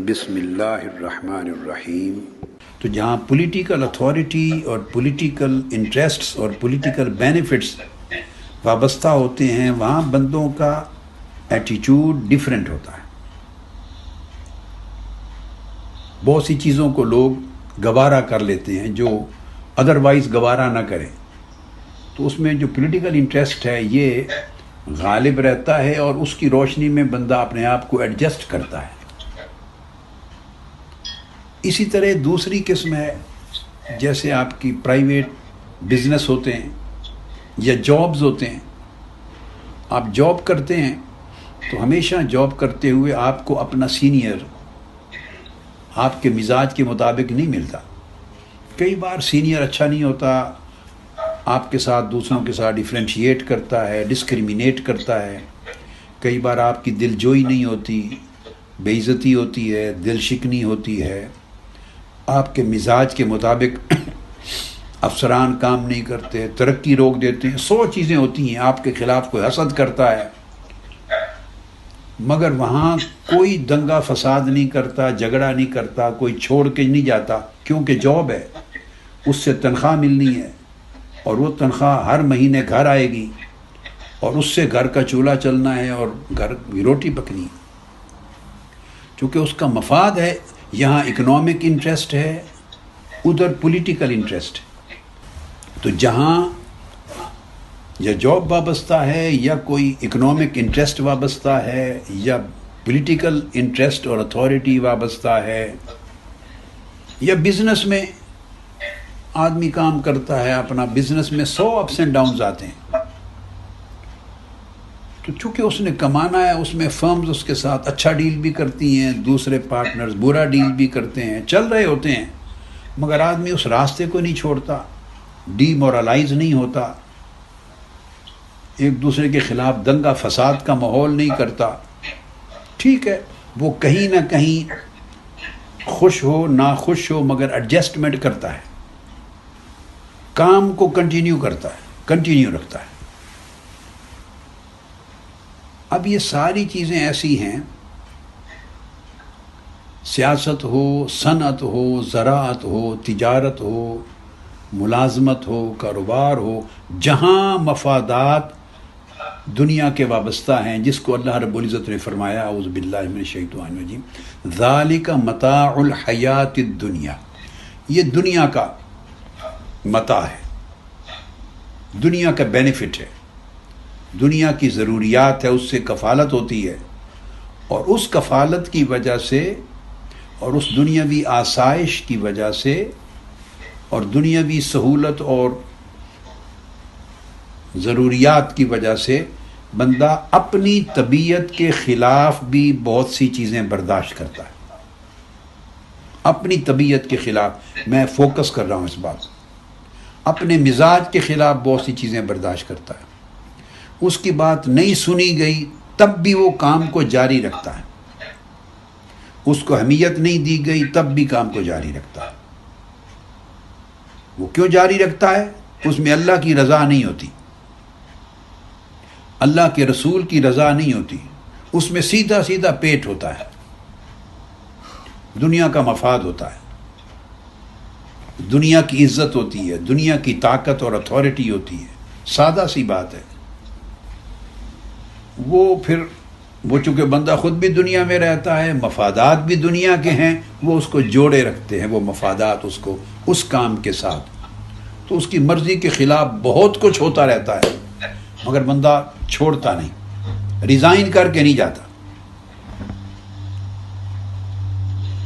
بسم اللہ الرحمن الرحیم۔ تو جہاں پولیٹیکل اتھارٹی اور پولیٹیکل انٹرسٹس اور پولیٹیکل بینیفٹس وابستہ ہوتے ہیں، وہاں بندوں کا ایٹیچیوڈ ڈیفرنٹ ہوتا ہے۔ بہت سی چیزوں کو لوگ گوارا کر لیتے ہیں جو ادروائز گوارا نہ کریں، تو اس میں جو پولیٹیکل انٹرسٹ ہے یہ غالب رہتا ہے اور اس کی روشنی میں بندہ اپنے آپ کو ایڈجسٹ کرتا ہے۔ اسی طرح دوسری قسم ہے، جیسے آپ کی پرائیویٹ بزنس ہوتے ہیں یا جابز ہوتے ہیں۔ آپ جاب کرتے ہیں تو ہمیشہ جاب کرتے ہوئے آپ کو اپنا سینئر آپ کے مزاج کے مطابق نہیں ملتا۔ کئی بار سینئر اچھا نہیں ہوتا، آپ کے ساتھ دوسروں کے ساتھ ڈیفرینشیٹ کرتا ہے، ڈسکریمنیٹ کرتا ہے۔ کئی بار آپ کی دل جوئی نہیں ہوتی، بے عزتی ہوتی ہے، دل شکنی ہوتی ہے، آپ کے مزاج کے مطابق افسران کام نہیں کرتے، ترقی روک دیتے ہیں، 100 چیزیں ہوتی ہیں، آپ کے خلاف کوئی حسد کرتا ہے، مگر وہاں کوئی دنگا فساد نہیں کرتا، جھگڑا نہیں کرتا، کوئی چھوڑ کے نہیں جاتا، کیونکہ جاب ہے، اس سے تنخواہ ملنی ہے اور وہ تنخواہ ہر مہینے گھر آئے گی اور اس سے گھر کا چولہا چلنا ہے اور گھر کی روٹی پکنی ہے، چونکہ اس کا مفاد ہے۔ یہاں اکنامک انٹرسٹ ہے، ادھر پولیٹیکل انٹرسٹ ہے۔ تو جہاں یا جاب وابستہ ہے یا کوئی اکنامک انٹرسٹ وابستہ ہے یا پولیٹیکل انٹرسٹ اور اتھارٹی وابستہ ہے یا بزنس میں آدمی کام کرتا ہے، اپنا بزنس میں 100 اپس اینڈ ڈاؤنز آتے ہیں، تو چونکہ اس نے کمانا ہے، اس میں فرمز اس کے ساتھ اچھا ڈیل بھی کرتی ہیں، دوسرے پارٹنرز برا ڈیل بھی کرتے ہیں، چل رہے ہوتے ہیں، مگر آدمی اس راستے کو نہیں چھوڑتا، ڈی مورلائز نہیں ہوتا، ایک دوسرے کے خلاف دنگا فساد کا ماحول نہیں کرتا۔ ٹھیک ہے، وہ کہیں نہ کہیں خوش ہو ناخوش ہو مگر ایڈجسٹمنٹ کرتا ہے، کام کو کنٹینیو رکھتا ہے۔ اب یہ ساری چیزیں ایسی ہیں، سیاست ہو، صنعت ہو، زراعت ہو، تجارت ہو، ملازمت ہو، کاروبار ہو، جہاں مفادات دنیا کے وابستہ ہیں، جس کو اللہ رب العزت نے فرمایا اعوذ باللہ من الشیطان الرجیم ذالک متاع الحیات الدنیا، یہ دنیا کا متاع ہے، دنیا کا بینیفٹ ہے، دنیا کی ضروریات ہے، اس سے کفالت ہوتی ہے، اور اس کفالت کی وجہ سے اور اس دنیاوی آسائش کی وجہ سے اور دنیاوی سہولت اور ضروریات کی وجہ سے بندہ اپنی طبیعت کے خلاف بھی بہت سی چیزیں برداشت کرتا ہے۔ اپنی طبیعت کے خلاف، میں فوکس کر رہا ہوں اس بات، اپنے مزاج کے خلاف بہت سی چیزیں برداشت کرتا ہے۔ اس کی بات نہیں سنی گئی تب بھی وہ کام کو جاری رکھتا ہے، اس کو اہمیت نہیں دی گئی تب بھی کام کو جاری رکھتا ہے۔ وہ کیوں جاری رکھتا ہے؟ اس میں اللہ کی رضا نہیں ہوتی، اللہ کے رسول کی رضا نہیں ہوتی، اس میں سیدھا سیدھا پیٹ ہوتا ہے، دنیا کا مفاد ہوتا ہے، دنیا کی عزت ہوتی ہے، دنیا کی طاقت اور اتھارٹی ہوتی ہے، سادہ سی بات ہے۔ وہ چونکہ بندہ خود بھی دنیا میں رہتا ہے، مفادات بھی دنیا کے ہیں، وہ اس کو جوڑے رکھتے ہیں، وہ مفادات اس کو اس کام کے ساتھ، تو اس کی مرضی کے خلاف بہت کچھ ہوتا رہتا ہے، مگر بندہ چھوڑتا نہیں، ریزائن کر کے نہیں جاتا۔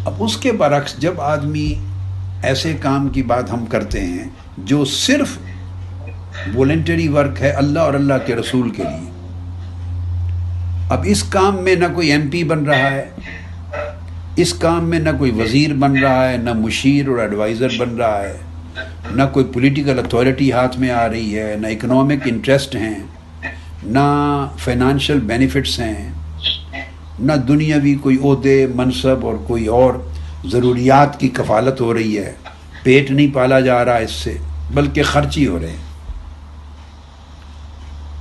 اب اس کے برعکس جب آدمی ایسے کام کی بات ہم کرتے ہیں جو صرف والنٹری ورک ہے اللہ اور اللہ کے رسول کے لیے، اب اس کام میں نہ کوئی ایم پی بن رہا ہے، اس کام میں نہ کوئی وزیر بن رہا ہے، نہ مشیر اور ایڈوائزر بن رہا ہے، نہ کوئی پولیٹیکل اتھارٹی ہاتھ میں آ رہی ہے، نہ اکنامک انٹرسٹ ہیں، نہ فائنانشل بینیفٹس ہیں، نہ دنیاوی کوئی عہدے منصب اور کوئی اور ضروریات کی کفالت ہو رہی ہے، پیٹ نہیں پالا جا رہا اس سے بلکہ خرچ ہی ہو رہے ہیں۔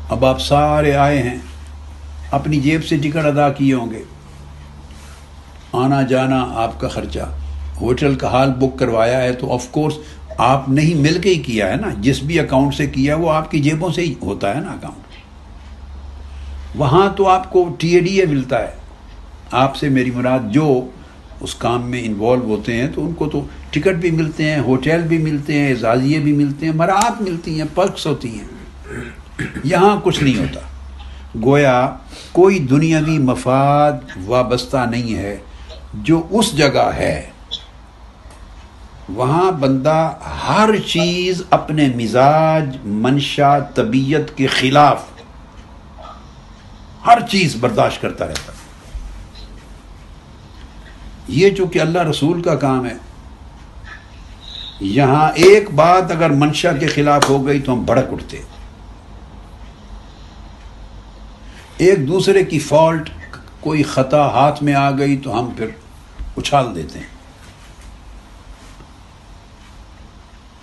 اب آپ سارے آئے ہیں، اپنی جیب سے ٹکٹ ادا کیے ہوں گے، آنا جانا آپ کا خرچہ، ہوٹل کا حال بک کروایا ہے تو آف کورس آپ نہیں مل کے ہی کیا ہے نا، جس بھی اکاؤنٹ سے کیا وہ آپ کی جیبوں سے ہی ہوتا ہے نا اکاؤنٹ. وہاں تو آپ کو ٹی اے ڈی اے ملتا ہے. آپ سے میری مراد جو اس کام میں انوالو ہوتے ہیں تو ان کو تو ٹکٹ بھی ملتے ہیں، ہوٹل بھی ملتے ہیں، اعزازیے بھی ملتے ہیں، مراعات ملتی ہیں، پرکس ہوتی ہیں. یہاں کچھ نہیں ہوتا. گویا کوئی دنیاوی مفاد وابستہ نہیں ہے. جو اس جگہ ہے وہاں بندہ ہر چیز اپنے مزاج، منشا، طبیعت کے خلاف ہر چیز برداشت کرتا رہتا ہے. یہ چونکہ اللہ رسول کا کام ہے، یہاں ایک بات اگر منشا کے خلاف ہو گئی تو ہم بھڑک اٹھتے. ایک دوسرے کی فالٹ، کوئی خطا ہاتھ میں آ گئی تو ہم پھر اچھال دیتے ہیں.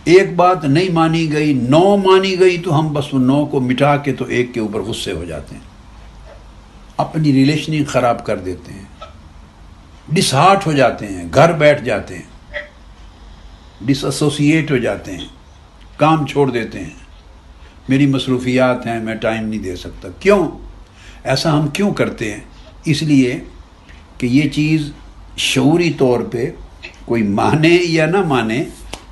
ایک بات نہیں مانی گئی، 9 مانی گئی تو ہم بس وہ 9 کو مٹا کے تو ایک کے اوپر غصے ہو جاتے ہیں، اپنی ریلیشننگ خراب کر دیتے ہیں، ڈس ہارٹ ہو جاتے ہیں، گھر بیٹھ جاتے ہیں، ڈس ایسوسیٹ ہو جاتے ہیں، کام چھوڑ دیتے ہیں. میری مصروفیات ہیں، میں ٹائم نہیں دے سکتا. کیوں ایسا ہم کیوں کرتے ہیں؟ اس لیے کہ یہ چیز شعوری طور پہ کوئی مانے یا نہ مانے،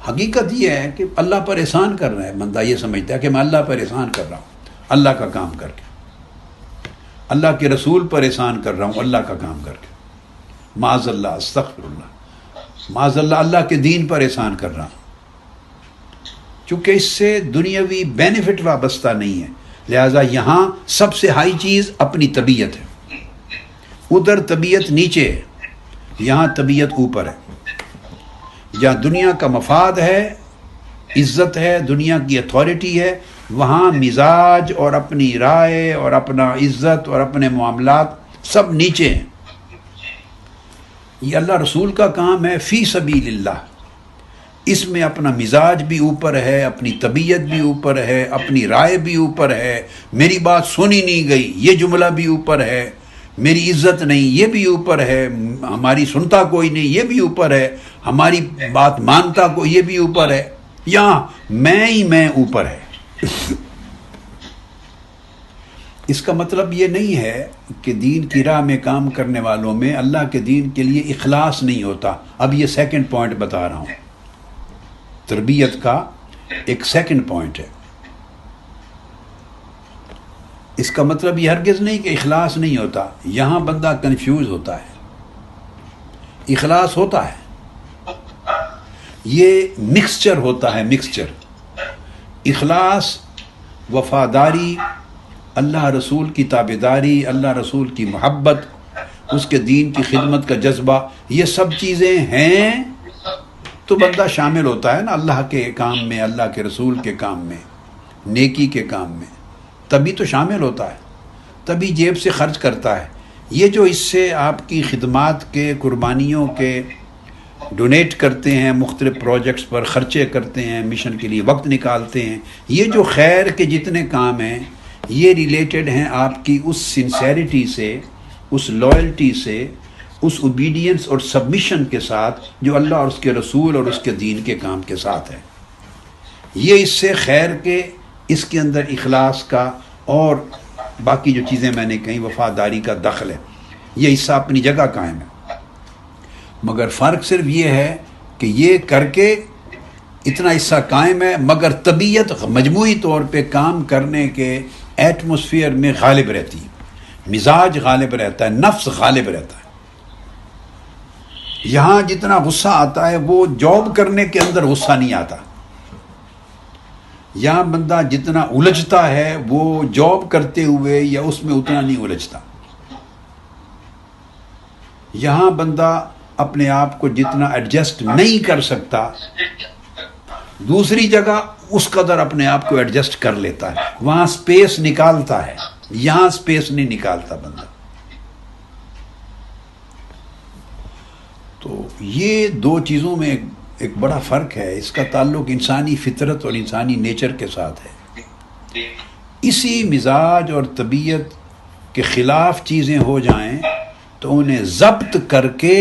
حقیقت یہ ہے کہ اللہ پر احسان کر رہا ہے. بندہ یہ سمجھتا ہے کہ میں اللہ پر احسان کر رہا ہوں اللہ کا کام کر کے، اللہ کے رسول پر احسان کر رہا ہوں اللہ کا کام کر کے. معاذ اللہ، استغفر اللہ، معاذ اللہ، اللہ کے دین پر احسان کر رہا ہوں. چونکہ اس سے دنیاوی بینیفٹ وابستہ نہیں ہے، لہذا یہاں سب سے ہائی چیز اپنی طبیعت ہے. ادھر طبیعت نیچے ہے، یہاں طبیعت اوپر ہے. جہاں دنیا کا مفاد ہے، عزت ہے، دنیا کی اتھارٹی ہے، وہاں مزاج اور اپنی رائے اور اپنا عزت اور اپنے معاملات سب نیچے ہیں. یہ اللہ رسول کا کام ہے فی سبیل اللہ. اس میں اپنا مزاج بھی اوپر ہے، اپنی طبیعت بھی اوپر ہے، اپنی رائے بھی اوپر ہے، میری بات سنی نہیں گئی یہ جملہ بھی اوپر ہے، میری عزت نہیں یہ بھی اوپر ہے، ہماری سنتا کوئی نہیں یہ بھی اوپر ہے، ہماری بات مانتا کوئی یہ بھی اوپر ہے. یہاں میں ہی میں اوپر ہے. اس کا مطلب یہ نہیں ہے کہ دین کی راہ میں کام کرنے والوں میں اللہ کے دین کے لیے اخلاص نہیں ہوتا. اب یہ سیکنڈ پوائنٹ بتا رہا ہوں، تربیت کا ایک سیکنڈ پوائنٹ ہے. اس کا مطلب یہ ہرگز نہیں کہ اخلاص نہیں ہوتا. یہاں بندہ کنفیوز ہوتا ہے. اخلاص ہوتا ہے، یہ مکسچر ہوتا ہے، مکسچر. اخلاص، وفاداری، اللہ رسول کی تابعداری، اللہ رسول کی محبت، اس کے دین کی خدمت کا جذبہ، یہ سب چیزیں ہیں تو بندہ شامل ہوتا ہے نا اللہ کے کام میں، اللہ کے رسول کے کام میں، نیکی کے کام میں. تبھی تو شامل ہوتا ہے، تبھی جیب سے خرچ کرتا ہے. یہ جو اس سے آپ کی خدمات کے، قربانیوں کے ڈونیٹ کرتے ہیں، مختلف پروجیکٹس پر خرچے کرتے ہیں، مشن کے لیے وقت نکالتے ہیں، یہ جو خیر کے جتنے کام ہیں یہ ریلیٹڈ ہیں آپ کی اس سنسیریٹی سے، اس لائلٹی سے، اس اوبیڈینس اور سبمیشن کے ساتھ جو اللہ اور اس کے رسول اور اس کے دین کے کام کے ساتھ ہے. یہ اس سے خیر کے، اس کے اندر اخلاص کا اور باقی جو چیزیں میں نے کہیں وفاداری کا دخل ہے. یہ حصہ اپنی جگہ قائم ہے، مگر فرق صرف یہ ہے کہ یہ کر کے اتنا حصہ قائم ہے، مگر طبیعت مجموعی طور پہ کام کرنے کے ایٹماسفیئر میں غالب رہتی ہے، مزاج غالب رہتا ہے، نفس غالب رہتا ہے. یہاں جتنا غصہ آتا ہے وہ جاب کرنے کے اندر غصہ نہیں آتا. یہاں بندہ جتنا الجھتا ہے وہ جاب کرتے ہوئے یا اس میں اتنا نہیں الجھتا. یہاں بندہ اپنے آپ کو جتنا ایڈجسٹ نہیں کر سکتا، دوسری جگہ اس قدر اپنے آپ کو ایڈجسٹ کر لیتا ہے، وہاں سپیس نکالتا ہے. یہاں سپیس نہیں نکالتا بندہ. تو یہ دو چیزوں میں ایک بڑا فرق ہے. اس کا تعلق انسانی فطرت اور انسانی نیچر کے ساتھ ہے. اسی مزاج اور طبیعت کے خلاف چیزیں ہو جائیں تو انہیں ضبط کر کے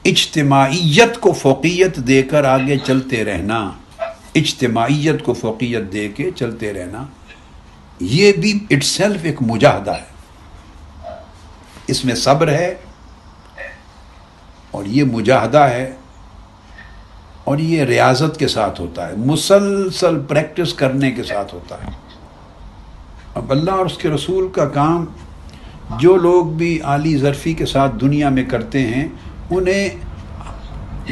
اجتماعیت کو فوقیت دے کر آگے چلتے رہنا، اجتماعیت کو فوقیت دے کے چلتے رہنا، یہ بھی اٹ سیلف ایک مجاہدہ ہے، اس میں صبر ہے اور یہ مجاہدہ ہے، اور یہ ریاضت کے ساتھ ہوتا ہے، مسلسل پریکٹس کرنے کے ساتھ ہوتا ہے۔ اب اللہ اور اس کے رسول کا کام جو لوگ بھی عالی ظرفی کے ساتھ دنیا میں کرتے ہیں، انہیں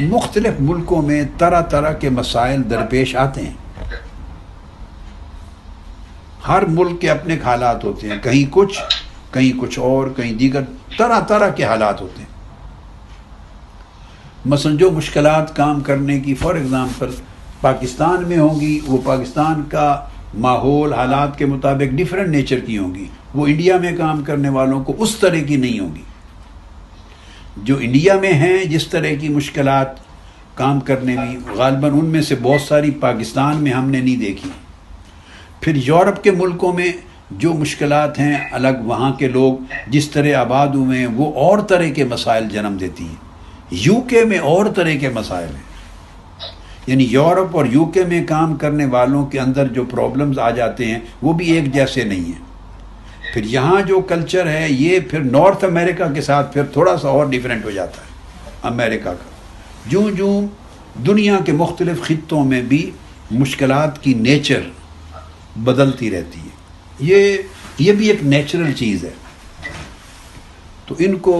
مختلف ملکوں میں طرح طرح کے مسائل درپیش آتے ہیں۔ ہر ملک کے اپنے حالات ہوتے ہیں، کہیں کچھ اور، کہیں دیگر طرح طرح کے حالات ہوتے ہیں۔ مثلا جو مشکلات کام کرنے کی فار ایگزامپل پاکستان میں ہوں گی، وہ پاکستان کا ماحول حالات کے مطابق ڈیفرنٹ نیچر کی ہوں گی، وہ انڈیا میں کام کرنے والوں کو اس طرح کی نہیں ہوں گی۔ جو انڈیا میں ہیں جس طرح کی مشکلات کام کرنے میں، غالباً ان میں سے بہت ساری پاکستان میں ہم نے نہیں دیکھی۔ پھر یورپ کے ملکوں میں جو مشکلات ہیں الگ، وہاں کے لوگ جس طرح آباد ہوئے ہیں وہ اور طرح کے مسائل جنم دیتی ہیں۔ یو کے میں اور طرح کے مسائل ہیں، یعنی یورپ اور یو کے میں کام کرنے والوں کے اندر جو پرابلمز آ جاتے ہیں وہ بھی ایک جیسے نہیں ہیں۔ پھر یہاں جو کلچر ہے یہ پھر نارتھ امریکہ کے ساتھ پھر تھوڑا سا اور ڈیفرنٹ ہو جاتا ہے امریکہ کا۔ جوں دنیا کے مختلف خطوں میں بھی مشکلات کی نیچر بدلتی رہتی ہے، یہ بھی ایک نیچرل چیز ہے، تو ان کو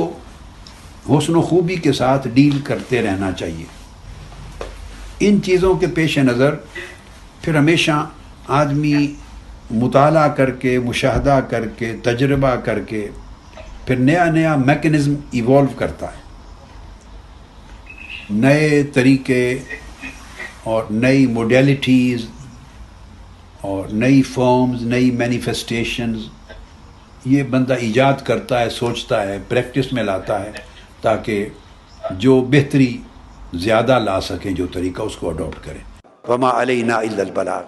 حسن و خوبی کے ساتھ ڈیل کرتے رہنا چاہیے۔ ان چیزوں کے پیش نظر پھر ہمیشہ آدمی مطالعہ کر کے، مشاہدہ کر کے، تجربہ کر کے پھر نیا میکنزم ایوالو کرتا ہے، نئے طریقے اور نئی موڈیلٹیز اور نئی فارمز، نئی مینیفیسٹیشنز یہ بندہ ایجاد کرتا ہے، سوچتا ہے، پریکٹس میں لاتا ہے، تاکہ جو بہتری زیادہ لا سکیں جو طریقہ اس کو اڈاپٹ کریں۔ وما علینا الا البلاغ۔